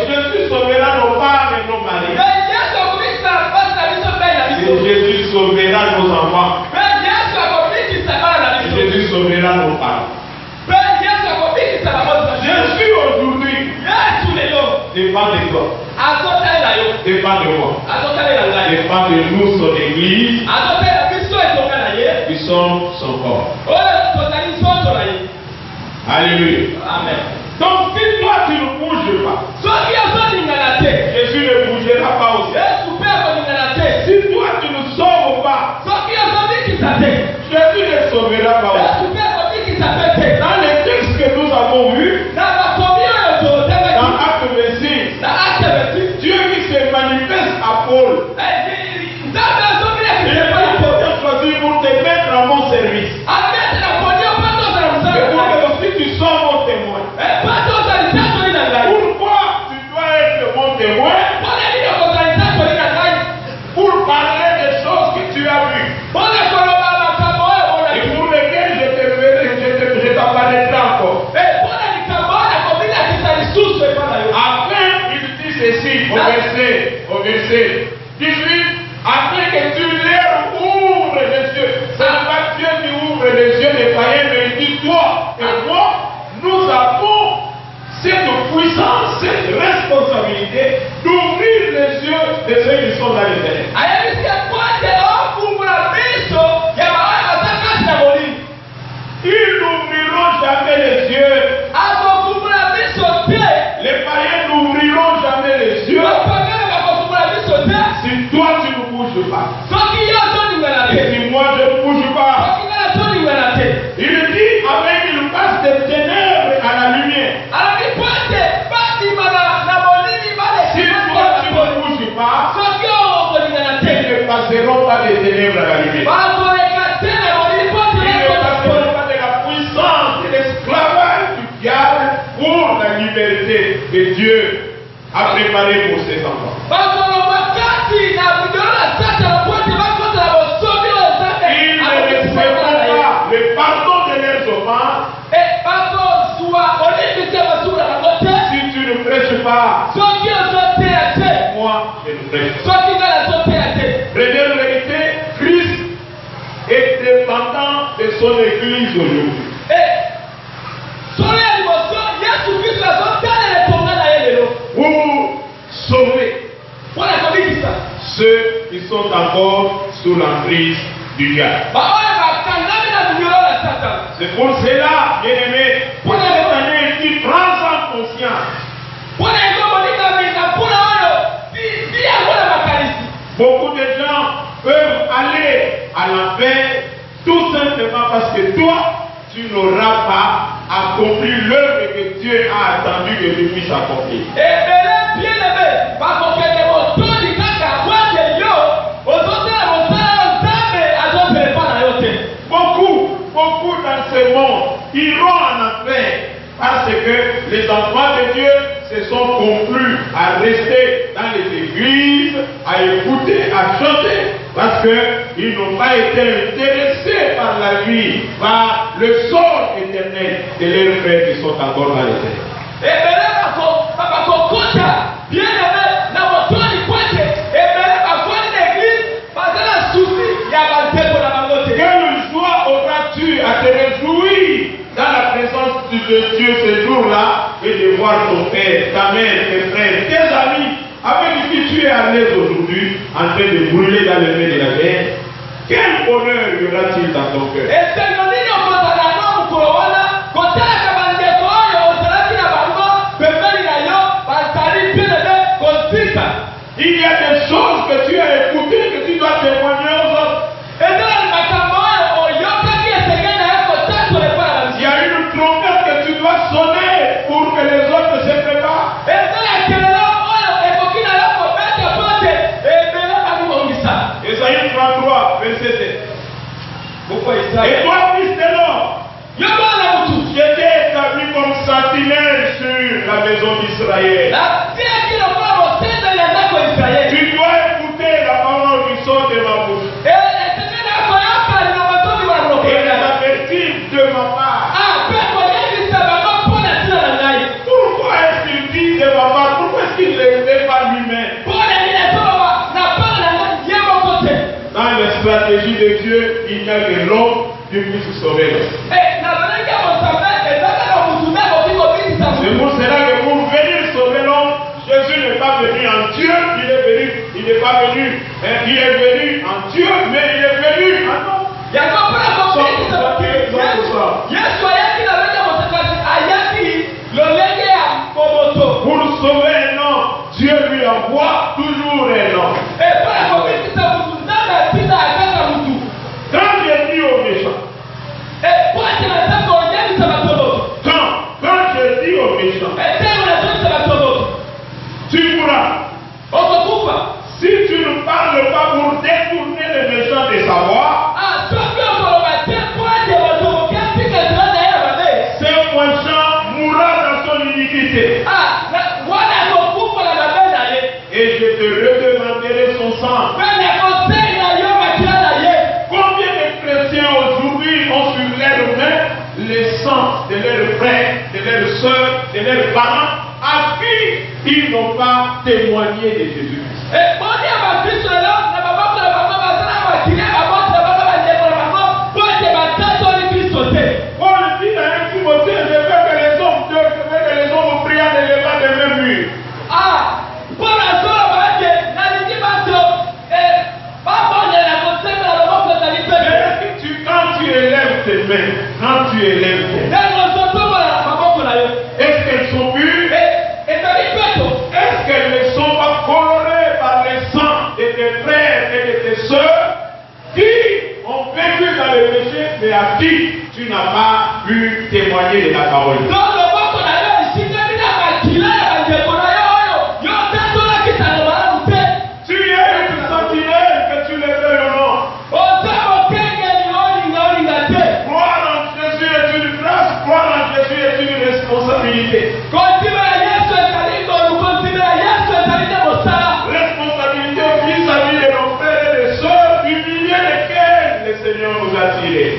Jésus sauvera nos femmes et nos maris. Et Jésus sauvera nos enfants. Et Jésus sauvera nos parents. Jésus aujourd'hui dépend de toi. Dépend de moi. Dépend de nous, son église. Qui sommes son corps. Alléluia. Amen. Donc si toi tu ne bouges pas, Jésus ne bougera pas aussi. Si toi tu ne sauves pas, Jésus ne sauvera pas aussi. Dans les textes que nous avons vus, dans Acte 26, Dieu qui se manifeste à Paul, il a choisi pour te mettre à mon service. Et pour que aussi tu sois mon témoin. Pourquoi tu dois être mon témoin? Pour parler des choses que tu as vues. Et pour lesquelles je t'apparaîtrai encore. Après, il dit ceci au verset 18, après que tu leur ouvres les yeux. Ce n'est pas Dieu qui ouvre les yeux des païens, mais il dit toi et moi, nous avons cette puissance, cette responsabilité d'ouvrir les yeux de ceux qui sont dans les ténèbres. Ils n'ouvriront jamais les yeux. Les païens n'ouvriront jamais les yeux. Si toi tu ne bouges pas. Et si moi je ne bouge pas. Il dit avec une passe des ténèbres à la lumière. Si toi tu ne bouges pas, ils ne passeront pas des ténèbres à la lumière. Ils ne passeront pas de la puissance de l'esclavage du diable pour la liberté que Dieu a préparée pour ses enfants. Ils ne recevront pas le pardon de leurs offenses. Si tu ne prêches pas, moi je ne prêche pas. Première vérité, Christ est dépendant de son église aujourd'hui. Pour sauver ceux qui sont encore sous l'emprise du diable. C'est pour cela, bien-aimé, pour cette année, tu prends en conscience. Beaucoup de gens peuvent aller à l'enfer tout simplement parce que toi, tu n'auras pas accompli l'œuvre que Dieu a attendu que tu puisses accomplir. Beaucoup dans ce monde iront en enfer parce que les enfants de Dieu se sont conclus à rester dans les églises, à écouter, à chanter, parce qu'ils n'ont pas été intéressés par la vie, par le sort éternel de leurs frères qui sont encore dans les ténèbres. Quelle joie auras-tu à te réjouir dans la présence de Dieu ce jour-là et de voir ton père, ta mère, tes frères, tes amis avec qui tu es à l'aise aujourd'hui en train de brûler dans le feu de la guerre? Quel bonheur y aura-t-il dans ton cœur? Il y a des choses que tu as écoutées que tu dois témoigner aux autres. Il y a une trompette que tu dois sonner pour que les autres se préparent. Ésaïe 33, verset 7. Et toi, fils de l'homme, qui était établi comme sentinelle sur la maison d'Israël, tu dois écouter la parole qui sort de ma bouche et les avertir de ma part. yeux de Dieu, il n'y a que l'homme qui puisse sauver l'homme. C'est pour cela que pour venir sauver l'homme, Jésus n'est pas venu en Dieu, il n'est pas venu, il est venu en Dieu, mais il est venu en homme. Pour sauver un homme, Dieu lui envoie toujours un homme. Quand j'ai dit aux méchants, quand je dis aux méchants, tu pourras, si tu ne parles pas pour détourner les méchants de sa voie, ce méchant mourra dans son iniquité. Et je te redemanderai son sang. Combien de chrétiens aujourd'hui ont sur leurs mains le sang de leurs frères, de leurs soeurs, de leurs parents, à qui ils n'ont pas témoigné de Jésus-Christ. Paul dit dans 1 Timothée, je veux que les hommes prient en élevant les mêmes murs. Quand tu élèves tes mains, est-ce qu'elles sont pures? Est-ce qu'elles ne sont pas colorées par le sang de tes frères et de tes soeurs qui ont vécu dans le péché, mais à qui tu n'as pas pu témoigner de la parole? Tu es une sentinelle, que tu le veuilles ou non. Croire en Jésus est une grâce, croire en Jésus est une responsabilité. Responsabilité vis-à-vis de nos frères et des sœurs, du milieu desquels le Seigneur nous a tirés.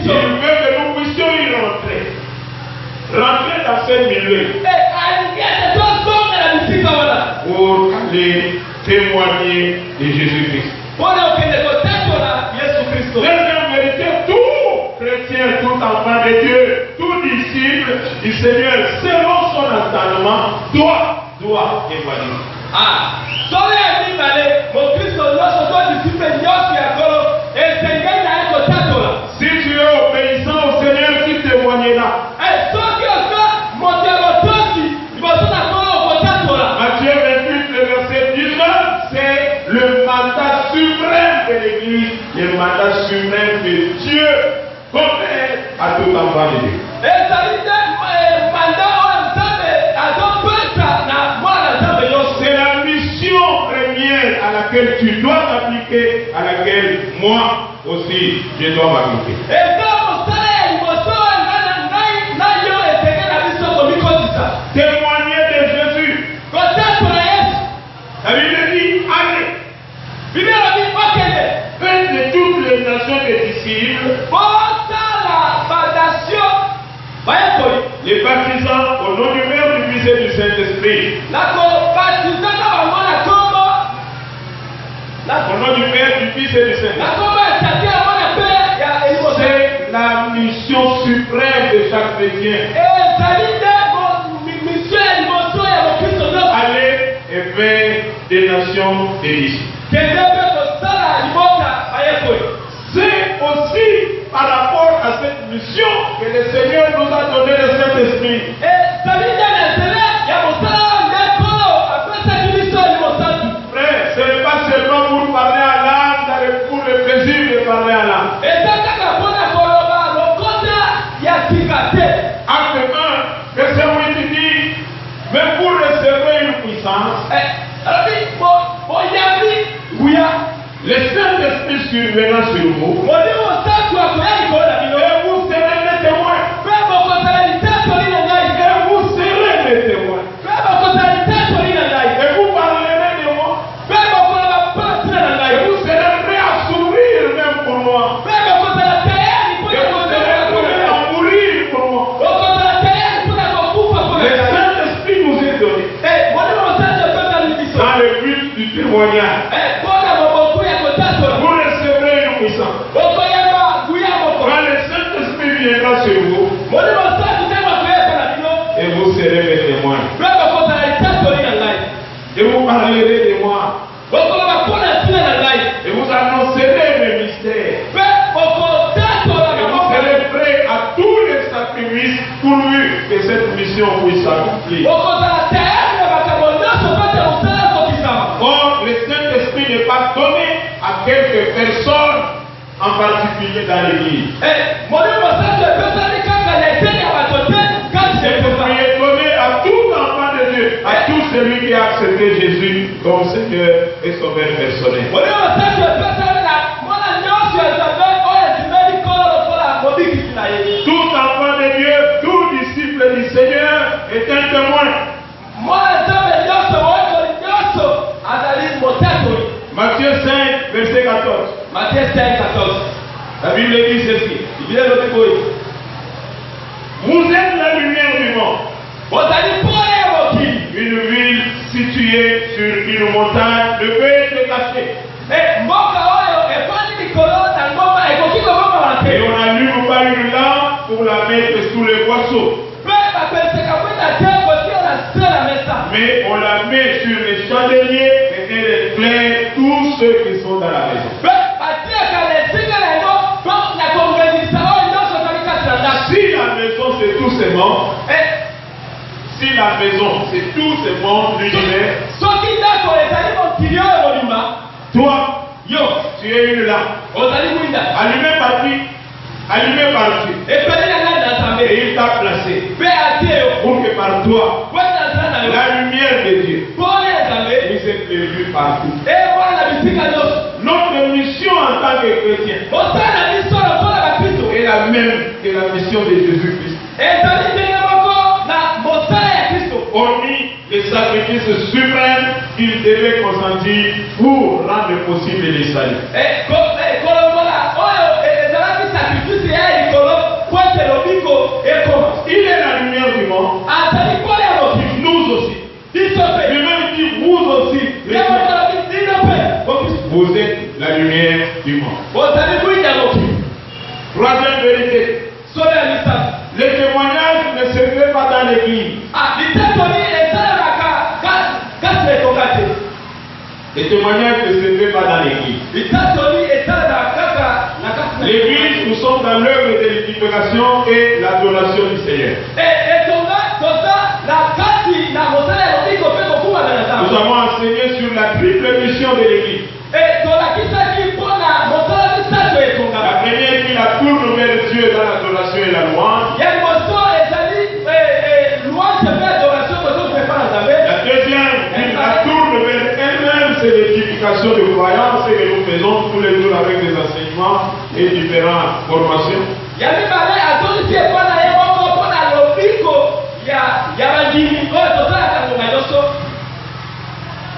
Il veut que nous puissions y rentrer dans ce milieu pour aller témoigner de Jésus-Christ. Deuxième vérité, tout chrétien, tout enfant de Dieu, tout disciple du Seigneur, selon son entendement, doit témoigner. Si tu es obéissant au Seigneur, tu témoigneras. Matthieu 28, le verset 19, c'est le mandat suprême de l'Église, le mandat suprême de Dieu, confère à tout enfant de Dieu. C'est la mission première à laquelle tu dois t'appliquer, à laquelle moi aussi je dois m'appliquer. Témoigner de Jésus. La Bible dit, allez. Faites de toutes les nations des disciples. Les baptisants au nom du Père, du Fils et du Saint-Esprit. Au nom du Père, du Fils et du Saint-Esprit. C'est la mission suprême de chaque chrétien. Allez et faire des nations des disciples. C'est aussi par rapport à cette mission que le Seigneur nous a donné le Saint-Esprit. Frère, ce n'est pas seulement pour parler à l'âme, pour le plaisir de parler à l'âme. Acte 1, verset 8 dit, mais pour recevoir une puissance, le Saint-Esprit survenant sur vous, et vous serez mes témoins. Et vous serez mes témoins. Et vous parlerez de moi. Et vous serez prêts à s'ouvrir même pour moi. Et vous serez prêts à mourir pour moi. Le Saint-Esprit nous est donné. Dans le but témoignage. Vous recevrez une puissance. Quand le Saint-Esprit viendra sur vous, et vous serez mes témoins. Et vous parlerez de moi. Et vous annoncerez mes mystères. Et vous serez prêts à tous les sacrifices pour que cette mission puisse s'accomplir. Or, le Saint-Esprit n'est pas donné à quelques personnes en particulier dans l'Église. C'est donné à tout enfant de Dieu, à tout celui qui a accepté Jésus comme Seigneur et Sauveur personnel. Tout enfant de Dieu, tout disciple du Seigneur est un témoin. Matthieu 5, verset 14. La Bible dit ceci. Vous êtes la lumière du monde. Une ville située sur une montagne ne peut être cachée. Et on n'allume pas une lampe pour la mettre sous le boisseau. Mais on la met sur les chandeliers et elle éclaire tous ceux qui sont dans la maison. Si la maison c'est tous ces membres, si la maison c'est tous ces membres l'univers, toi, tu es une lampe, allumée par qui? Allumée par Dieu. Et il t'a placé pour que par toi, la lumière de Dieu puisse être vue partout. Notre mission en tant que chrétien est la même que la mission de Jésus-Christ. Hormis les sacrifices suprêmes qu'il devait consentir pour rendre possible les saluts. Il est la lumière du monde. Nous aussi. Lui-même dit vous aussi. Vous êtes la lumière du monde. Troisième vérité. Le témoignage ne se fait pas dans l'église. Le témoignage ne se fait pas dans l'église. L'église, nous sommes dans l'œuvre de l'édification et l'adoration du Seigneur. Nous avons enseigné sur la triple mission de l'église. La première qui la tourne vers Dieu dans l'adoration et la louange. La deuxième qui la tourne vers elle-même, c'est l'édification de croyance que nous faisons tous les jours avec des enseignements et différentes formations.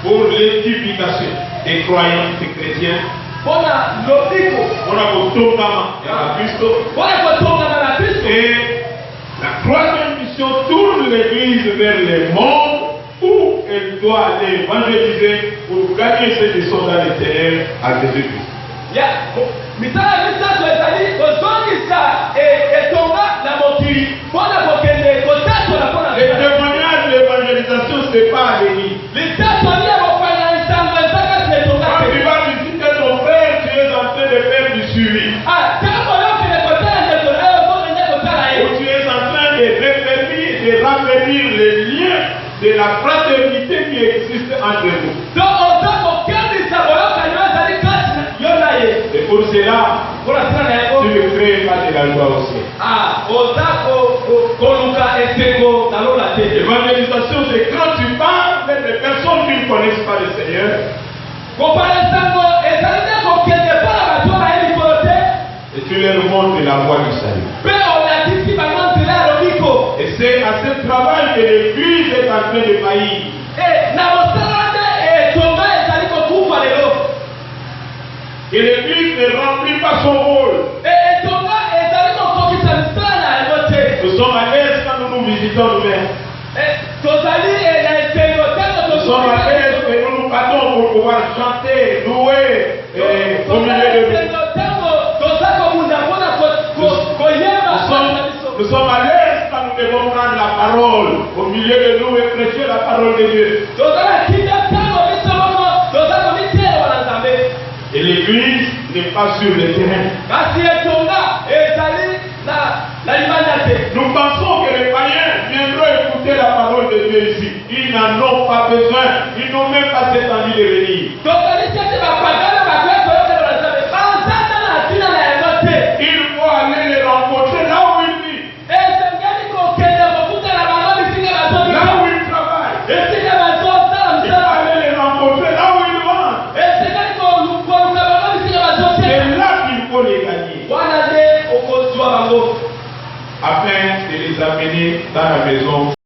Pour l'édification des croyants, des chrétiens, on a et la troisième mission tourne l'église vers les mondes où elle doit aller évangéliser pour gagner ceux qui sont dans les ténèbres à Jésus-Christ. Le témoignage de l'évangélisation, ce n'est pas à l'église. Quand tu vas visiter ton frère, tu es en train de faire du suivi. Ou tu es en train de raffermir les liens de la fraternité qui existe entre nous. Et pour cela, tu ne crées pas de la joie aussi. L'évangélisation, c'est quand tu parles vers des personnes qui ne connaissent pas le Seigneur. Et tu leur montres la voie du salut. Et c'est à ce travail que l'Église est en train de faillir. Et l'Église ne remplit pas son rôle. Nous sommes à l'aise quand nous nous visitons nous-mêmes. Nous sommes à l'aise et nous nous battons pour pouvoir chanter, louer au milieu de nous. Nous sommes à l'aise quand nous devons prendre la parole au milieu de nous et prêcher la parole de Dieu. Et l'église n'est pas sur le terrain. Nous pensons que les païens viendront écouter la parole de Dieu ici. Ils n'en ont pas besoin. Ils n'ont même pas cette envie de venir. Il faut aller les rencontrer là où ils vivent. Là où ils travaillent. Il faut aller les rencontrer là où ils vont. C'est là qu'il faut les gagner. Afin de les amener dans la maison